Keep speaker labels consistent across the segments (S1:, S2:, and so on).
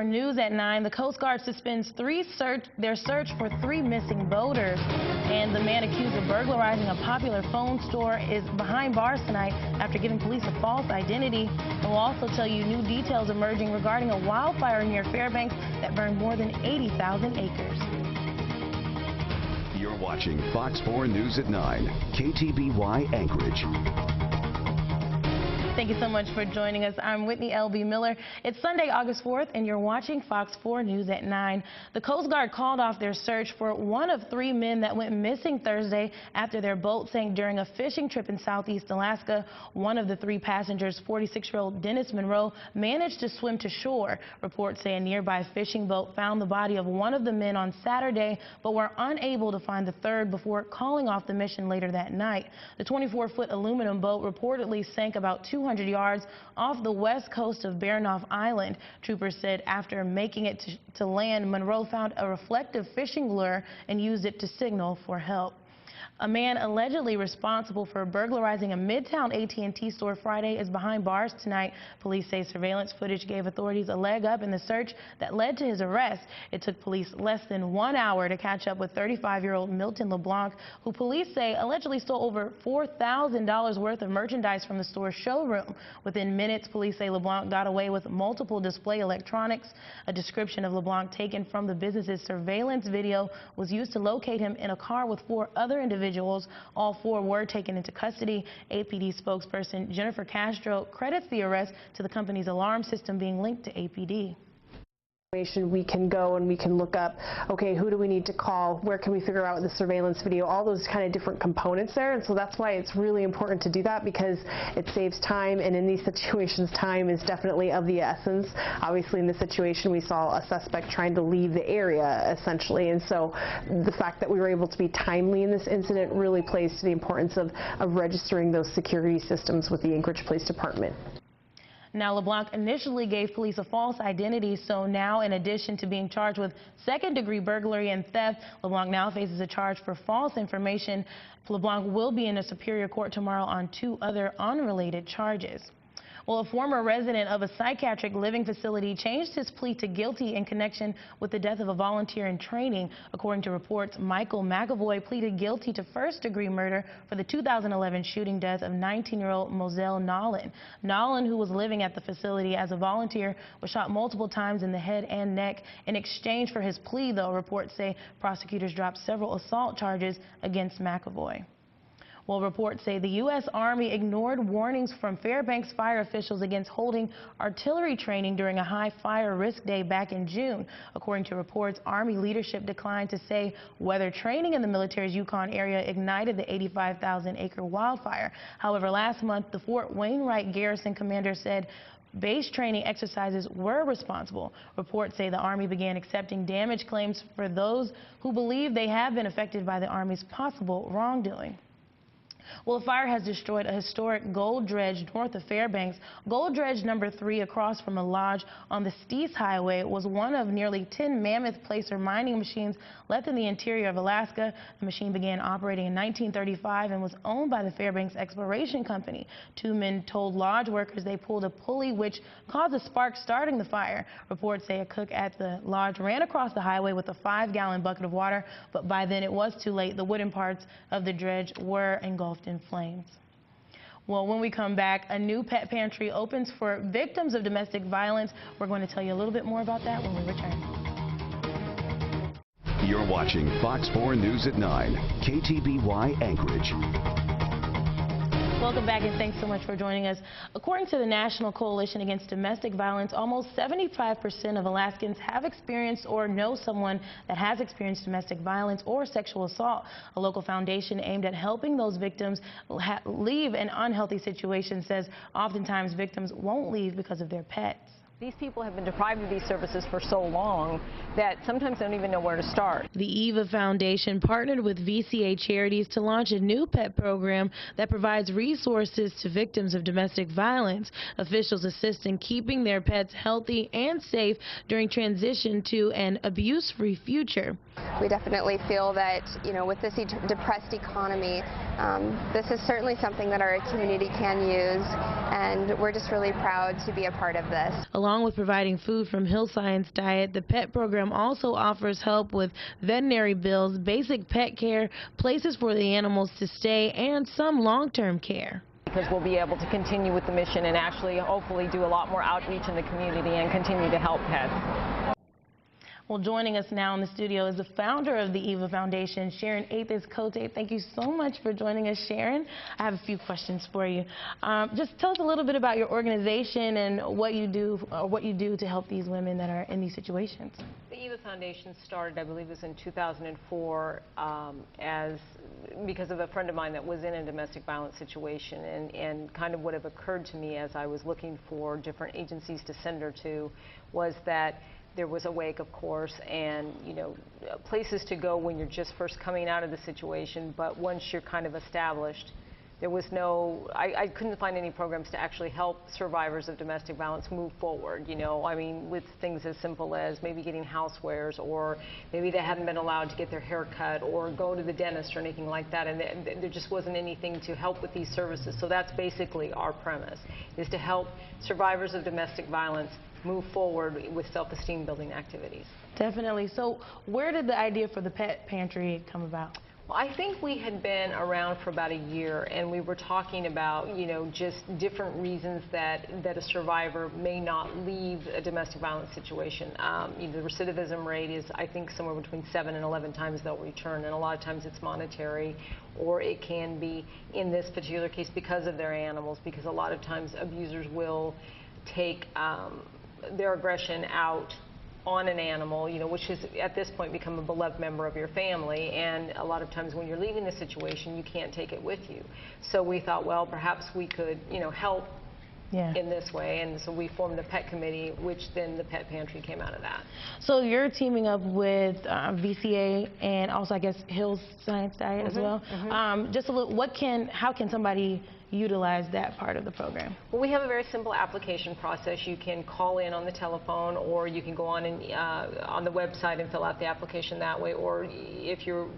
S1: 4 News at 9. The Coast Guard suspends their search for 3 missing boaters. And the man accused of burglarizing a popular phone store is behind bars tonight after giving police a false identity. And we'll also tell you new details emerging regarding a wildfire near Fairbanks that burned more than 80,000 acres.
S2: You're watching Fox 4 News at 9, KTBY Anchorage.
S1: Thank you so much for joining us. I'm Whitney L.B. Miller. It's Sunday, August 4th, and you're watching Fox 4 News at 9. The Coast Guard called off their search for one of 3 men that went missing Thursday after their boat sank during a fishing trip in southeast Alaska. One of the 3 passengers, 46-year-old Dennis Monroe, managed to swim to shore. Reports say a nearby fishing boat found the body of one of the men on Saturday, but were unable to find the third before calling off the mission later that night. The 24-foot aluminum boat reportedly sank about 200 yards off the west coast of Baranof Island. Troopers said after making it to land, Monroe found a reflective fishing lure and used it to signal for help. A man allegedly responsible for burglarizing a Midtown AT&T store Friday is behind bars tonight. Police say surveillance footage gave authorities a leg up in the search that led to his arrest. It took police less than 1 hour to catch up with 35-year-old Milton LeBlanc, who police say allegedly stole over $4,000 worth of merchandise from the store's showroom. Within minutes, police say LeBlanc got away with multiple display electronics. A description of LeBlanc taken from the business's surveillance video was used to locate him in a car with 4 other individuals. All 4 were taken into custody. APD spokesperson Jennifer Castro credits the arrest to the company's alarm system being linked to APD.
S3: We can go and we can look up, okay, who do we need to call, where can we figure out the surveillance video, all those kind of different components there. And so that's why it's really important to do that, because it saves time, and in these situations time is definitely of the essence. Obviously in this situation we saw a suspect trying to leave the area essentially, and so the fact that we were able to be timely in this incident really plays to the importance of registering those security systems with the Anchorage Police Department.
S1: Now, LeBlanc initially gave police a false identity, so now in addition to being charged with second-degree burglary and theft, LeBlanc now faces a charge for false information. LeBlanc will be in a Superior Court tomorrow on 2 other unrelated charges. Well, a former resident of a psychiatric living facility changed his plea to guilty in connection with the death of a volunteer in training. According to reports, Michael McAvoy pleaded guilty to first-degree murder for the 2011 shooting death of 19-year-old Moselle Nolan. Nolan, who was living at the facility as a volunteer, was shot multiple times in the head and neck. In exchange for his plea, though, reports say prosecutors dropped several assault charges against McAvoy. Well, reports say the U.S. Army ignored warnings from Fairbanks fire officials against holding artillery training during a high fire risk day back in June. According to reports, Army leadership declined to say whether training in the military's Yukon area ignited the 85,000-acre wildfire. However, last month, the Fort Wainwright Garrison commander said base training exercises were responsible. Reports say the Army began accepting damage claims for those who believe they have been affected by the Army's possible wrongdoing. Well, a fire has destroyed a historic gold dredge north of Fairbanks. Gold dredge number 3 across from a lodge on the Steese Highway was one of nearly 10 mammoth placer mining machines left in the interior of Alaska. The machine began operating in 1935 and was owned by the Fairbanks Exploration Company. 2 men told lodge workers they pulled a pulley which caused a spark starting the fire. Reports say a cook at the lodge ran across the highway with a 5-gallon bucket of water, but by then it was too late. The wooden parts of the dredge were engulfed in flames. Well, when we come back, a new pet pantry opens for victims of domestic violence. We're going to tell you a little bit more about that when we return.
S2: You're watching Fox 4 News at 9, KTBY Anchorage.
S1: Welcome back, and thanks so much for joining us. According to the National Coalition Against Domestic Violence, almost 75% of Alaskans have experienced or know someone that has experienced domestic violence or sexual assault. A local foundation aimed at helping those victims leave an unhealthy situation says oftentimes victims won't leave because of their pets.
S4: These people have been deprived of these services for so long that sometimes they don't even know where to start.
S1: The EVA Foundation partnered with VCA Charities to launch a new pet program that provides resources to victims of domestic violence. Officials assist in keeping their pets healthy and safe during transition to an abuse-free future.
S5: We definitely feel that, with this depressed economy, this is certainly something that our community can use, and we're just really proud to be a part of this.
S1: Along along with providing food from Hill Science Diet, the pet program also offers help with veterinary bills, basic pet care, places for the animals to stay, and some long-term care.
S4: Because we'll be able to continue with the mission and actually hopefully do a lot more outreach in the community and continue to help pets.
S1: Well, joining us now in the studio is the founder of the EVA Foundation, Sharon Athis-Cote. Thank you so much for joining us, Sharon. I have a few questions for you. Just tell us a little bit about your organization and what you do to help these women that are in these situations.
S4: The EVA Foundation started, I believe it was in 2004, because of a friend of mine that was in a domestic violence situation, and kind of what have occurred to me as I was looking for different agencies to send her to was that there was a wake, of course, and places to go when you're just first coming out of the situation, but once you're kind of established, there was I couldn't find any programs to actually help survivors of domestic violence move forward, I mean, with things as simple as maybe getting housewares, or maybe they hadn't been allowed to get their hair cut or go to the dentist or anything like that, and there just wasn't anything to help with these services. So that's basically our premise, is to help survivors of domestic violence move forward with self-esteem building activities.
S1: Definitely. So where did the idea for the pet pantry come about?
S4: Well, I think we had been around for about a year, and we were talking about, just different reasons that a survivor may not leave a domestic violence situation. The recidivism rate is, I think, somewhere between 7 and 11 times they'll return, and a lot of times it's monetary, or it can be, in this particular case, because of their animals, because a lot of times abusers will take their aggression out on an animal, which has at this point become a beloved member of your family, and a lot of times when you're leaving the situation, you can't take it with you. So we thought, well, perhaps we could, help in this way, and so we formed the pet committee, which then the pet pantry came out of that.
S1: So you're teaming up with VCA and also, I guess, Hill Science Diet as well. Just a little, how can somebody utilize that part of the program?
S4: Well, we have a very simple application process. You can call in on the telephone, or you can go on the website and fill out the application that way, or if you're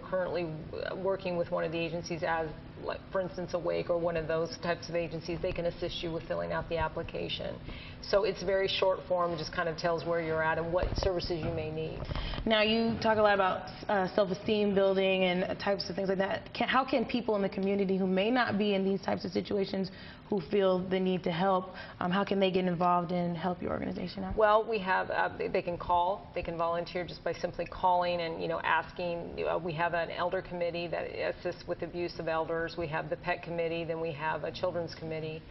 S4: currently working with one of the agencies, as like for instance Awake or one of those types of agencies, they can assist you with filling out the application. So it's very short form, just kind of tells where you're at and what services you may need.
S1: Now, you talk a lot about self-esteem building and types of things like that. How can people in the community who may not be in these types of situations, who feel the need to help, how can they get involved and help your organization out?
S4: Well, we have, they can call, they can volunteer just by simply calling and, asking. We have an elder committee that assists with abuse of elders. We have the pet committee, then we have a children's committee.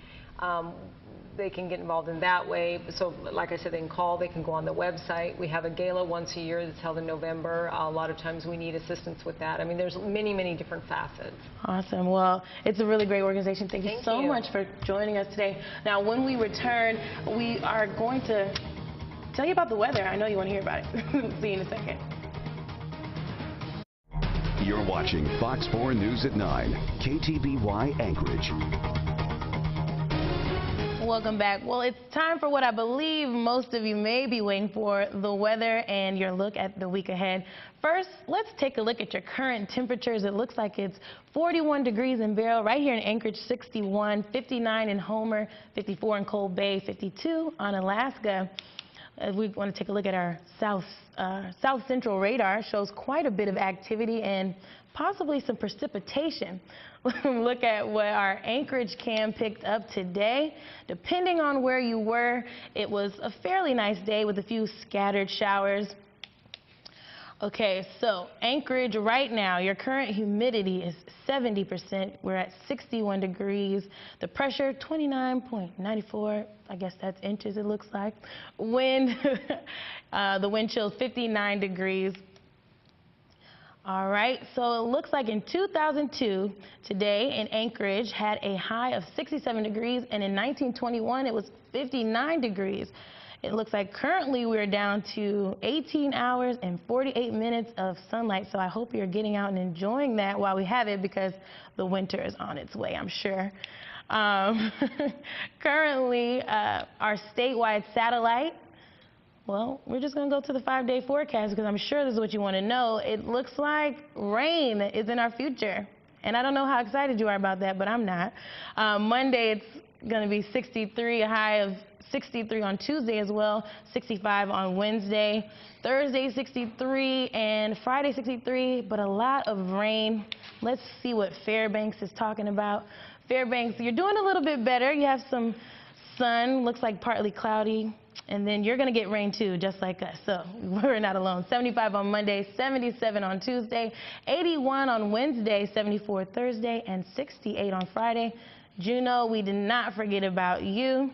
S4: They can get involved in that way. So like I said, they can call, they can go on the website. We have a gala once a year that's held in November. A lot of times we need assistance with that. I mean, there's many, many different facets.
S1: Awesome. Well, it's a really great organization. Thank you so much for joining us today. Now, when we return, we are going to tell you about the weather. I know you want to hear about it. See you in a second.
S2: You're watching Fox 4 News at 9, KTBY Anchorage.
S1: Welcome back. Well, it's time for what I believe most of you may be waiting for, the weather and your look at the week ahead. First, let's take a look at your current temperatures. It looks like it's 41 degrees in Barrow, right here in Anchorage, 61, 59 in Homer, 54 in Cold Bay, 52 on Alaska. We want to take a look at our south central radar. Shows quite a bit of activity and possibly some precipitation. Look at what our Anchorage cam picked up today. Depending on where you were, it was a fairly nice day with a few scattered showers. Okay, so Anchorage right now, your current humidity is 70%. We're at 61 degrees. The pressure, 29.94. I guess that's inches, it looks like. Wind, the wind chill, 59 degrees. All right, so it looks like in 2002, today in Anchorage had a high of 67 degrees, and in 1921 it was 59 degrees. It looks like currently we're down to 18 hours and 48 minutes of sunlight, so I hope you're getting out and enjoying that while we have it, because the winter is on its way, I'm sure. Currently, our statewide satellite, well, we're just going to go to the 5-day forecast because I'm sure this is what you want to know. It looks like rain is in our future. And I don't know how excited you are about that, but I'm not. Monday, it's going to be 63, a high of 63 on Tuesday as well, 65 on Wednesday, Thursday 63, and Friday 63, but a lot of rain. Let's see what Fairbanks is talking about. Fairbanks, you're doing a little bit better. You have some sun, looks like partly cloudy, and then you're going to get rain too, just like us, so we're not alone. 75 on Monday, 77 on Tuesday, 81 on Wednesday, 74 Thursday, and 68 on Friday. Juneau, we did not forget about you.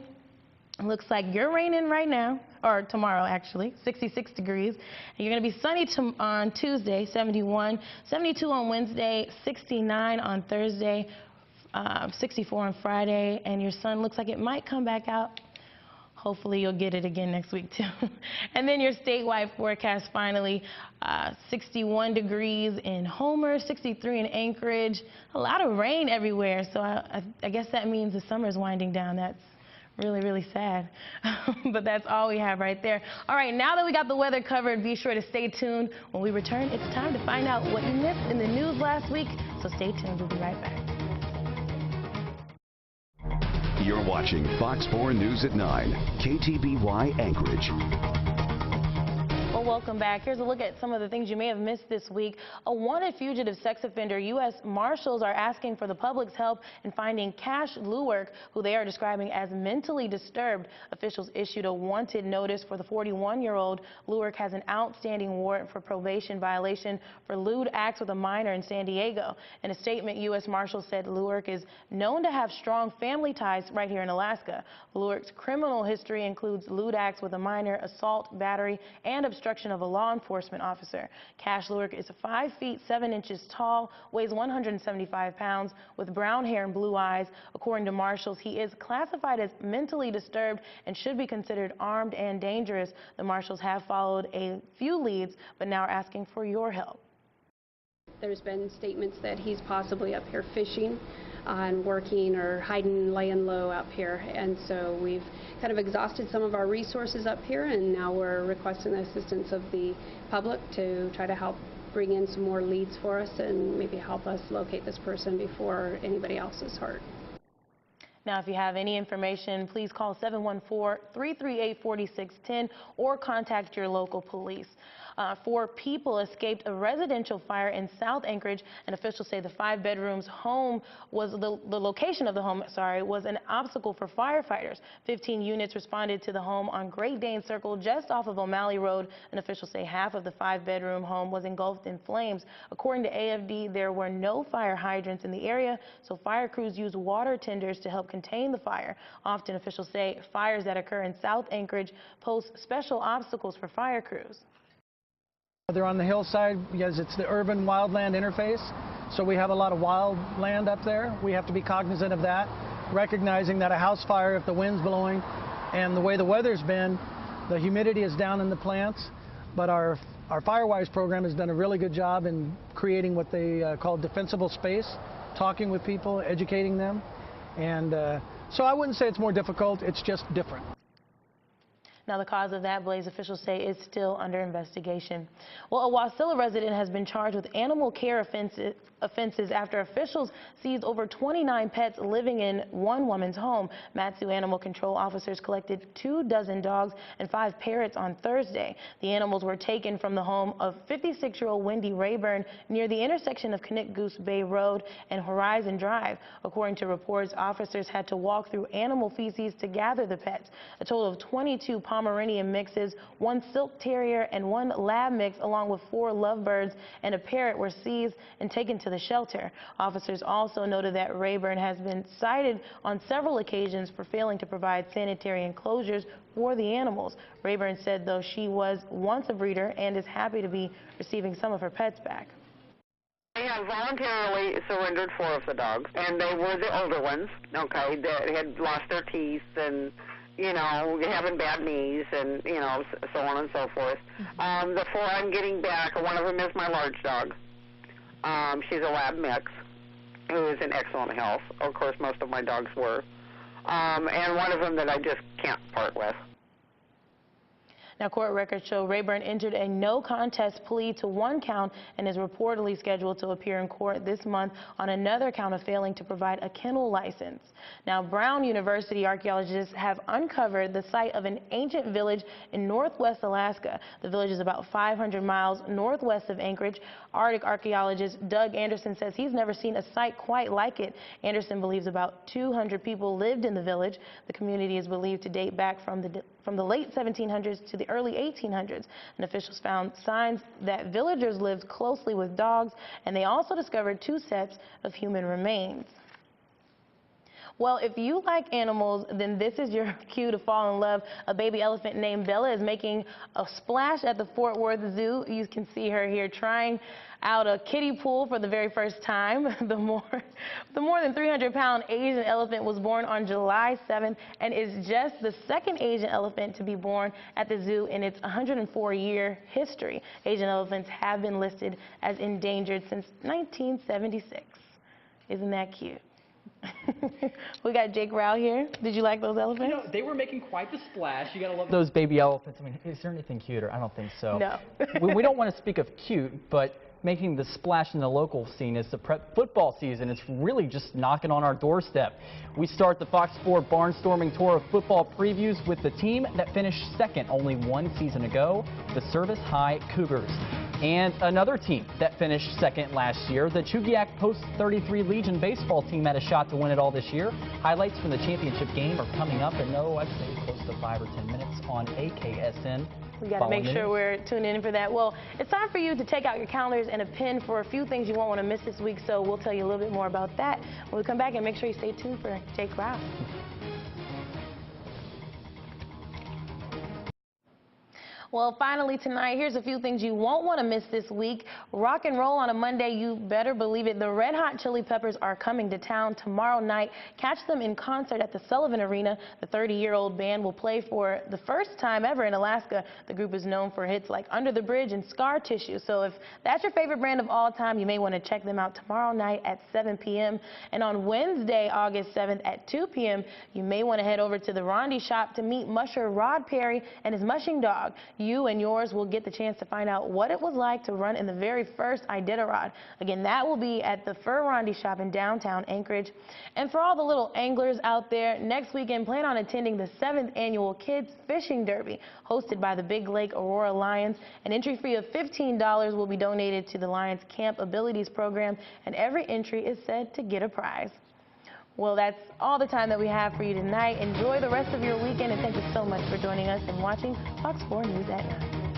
S1: It looks like you're raining right now, or tomorrow actually, 66 degrees. And you're going to be sunny on Tuesday, 71, 72 on Wednesday, 69 on Thursday, 64 on Friday, and your sun looks like it might come back out. Hopefully you'll get it again next week too. And then your statewide forecast finally, 61 degrees in Homer, 63 in Anchorage, a lot of rain everywhere. So I guess that means the summer's winding down. That's really, really sad. But that's all we have right there. All right, now that we got the weather covered, be sure to stay tuned. When we return, it's time to find out what you missed in the news last week. So stay tuned, we'll be right back.
S2: You're watching Fox 4 News at 9, KTBY Anchorage.
S1: Well, welcome back. Here's a look at some of the things you may have missed this week. A wanted fugitive sex offender, U.S. Marshals are asking for the public's help in finding Cash Lewerk, who they are describing as mentally disturbed. Officials issued a wanted notice for the 41-year-old. Lewerk has an outstanding warrant for probation violation for lewd acts with a minor in San Diego. In a statement, U.S. Marshals said Lewerk is known to have strong family ties right here in Alaska. Lewerk's criminal history includes lewd acts with a minor, assault, battery, and obstruction of a law enforcement officer. Cash Lewerk is 5 feet 7 inches tall, weighs 175 pounds, with brown hair and blue eyes. According to marshals, he is classified as mentally disturbed and should be considered armed and dangerous. The marshals have followed a few leads, but now are asking for your help.
S6: There's been statements that he's possibly up here fishing and working or hiding, laying low up here, and so we've kind of exhausted some of our resources up here, and now we're requesting the assistance of the public to try to help bring in some more leads for us and maybe help us locate this person before anybody else is hurt.
S1: Now, if you have any information, please call 714-338-4610 or contact your local police. 4 people escaped a residential fire in South Anchorage, and officials say the 5-bedroom home was the location of the home, was an obstacle for firefighters. 15 units responded to the home on Great Dane Circle just off of O'Malley Road, and officials say half of the 5-bedroom home was engulfed in flames. According to AFD, there were no fire hydrants in the area, so fire crews used water tenders to help contain the fire. Often officials say fires that occur in South Anchorage pose special obstacles for fire crews.
S7: They're on the hillside because it's the urban wildland interface, so we have a lot of wild land up there. We have to be cognizant of that, recognizing that a house fire, if the wind's blowing and the way the weather's been, the humidity is down in the plants, but our Firewise program has done a really good job in creating what they call defensible space, talking with people, educating them, and so I wouldn't say it's more difficult, it's just different.
S1: Now, the cause of that blaze, officials say, is still under investigation. Well, a Wasilla resident has been charged with animal care offenses after officials seized over 29 pets living in one woman's home. Matsu animal control officers collected 24 dogs and 5 parrots on Thursday. The animals were taken from the home of 56-year-old Wendy Rayburn near the intersection of Connect Goose Bay Road and Horizon Drive. According to reports, officers had to walk through animal feces to gather the pets. A total of 22 Pomeranian mixes, 1 silk terrier, and 1 lab mix, along with 4 lovebirds and a parrot, were seized and taken to the shelter. Officers also noted that Rayburn has been cited on several occasions for failing to provide sanitary enclosures for the animals. Rayburn said, though, she was once a breeder and is happy to be receiving some of her pets back.
S8: I have voluntarily surrendered 4 of the dogs, and they were the older ones, okay, that had lost their teeth and, you know, having bad knees and, you know, so on and so forth. The 4 I'm getting back, one of them is my large dog. She's a lab mix who is in excellent health. Of course, most of my dogs were. And one of them that I just can't part with.
S1: Now, court records show Rayburn entered a no contest plea to one count and is reportedly scheduled to appear in court this month on another count of failing to provide a kennel license. Now, Brown University archaeologists have uncovered the site of an ancient village in northwest Alaska. The village is about 500 miles northwest of Anchorage. Arctic archaeologist Doug Anderson says he's never seen a site quite like it. Anderson believes about 200 people lived in the village. The community is believed to date back from the late 1700s to the early 1800s. And officials found signs that villagers lived closely with dogs, and they also discovered 2 sets of human remains. Well, if you like animals, then this is your cue to fall in love. A baby elephant named Bella is making a splash at the Fort Worth Zoo. You can see her here trying out a kiddie pool for the very first time. The more than 300-pound Asian elephant was born on July 7th and is just the second Asian elephant to be born at the zoo in its 104-year history. Asian elephants have been listed as endangered since 1976. Isn't that cute? We got Jake Rao here. Did you like those elephants?
S9: You know, they were making quite the splash. You gotta love those baby elephants. I mean, is there anything cuter? I don't think so.
S1: No.
S9: we don't want to speak of cute, but making the splash in the local scene is the prep football season. It's really just knocking on our doorstep. We start the Fox 4 barnstorming tour of football previews with the team that finished second only one season ago, the Service High Cougars. And another team that finished second last year, the Chugiak Post 33 Legion baseball team had a shot to win it all this year. Highlights from the championship game are coming up in, I'd say close to 5 or 10 minutes on AKSN.
S1: We got to make sure we're tuning in for that. Well, it's time for you to take out your calendars and a pen for a few things you won't want to miss this week, so we'll tell you a little bit more about that when we come back, and make sure you stay tuned for Jake Rao. Well, finally tonight, here's a few things you won't want to miss this week. Rock and roll on a Monday, you better believe it. The Red Hot Chili Peppers are coming to town tomorrow night. Catch them in concert at the Sullivan Arena. The 30-year-old band will play for the first time ever in Alaska. The group is known for hits like Under the Bridge and Scar Tissue. So if that's your favorite band of all time, you may want to check them out tomorrow night at 7 p.m. And on Wednesday, August 7th at 2 p.m., you may want to head over to the Rondi Shop to meet musher Rod Perry and his mushing dog. You and yours will get the chance to find out what it was like to run in the very first Iditarod. Again, that will be at the Fur Rondi Shop in downtown Anchorage. And for all the little anglers out there, next weekend plan on attending the 7th annual Kids Fishing Derby, hosted by the Big Lake Aurora Lions. An entry fee of $15 will be donated to the Lions Camp Abilities program, and every entry is said to get a prize. Well, that's all the time that we have for you tonight. Enjoy the rest of your weekend, and thank you so much for joining us and watching Fox 4 News at 9.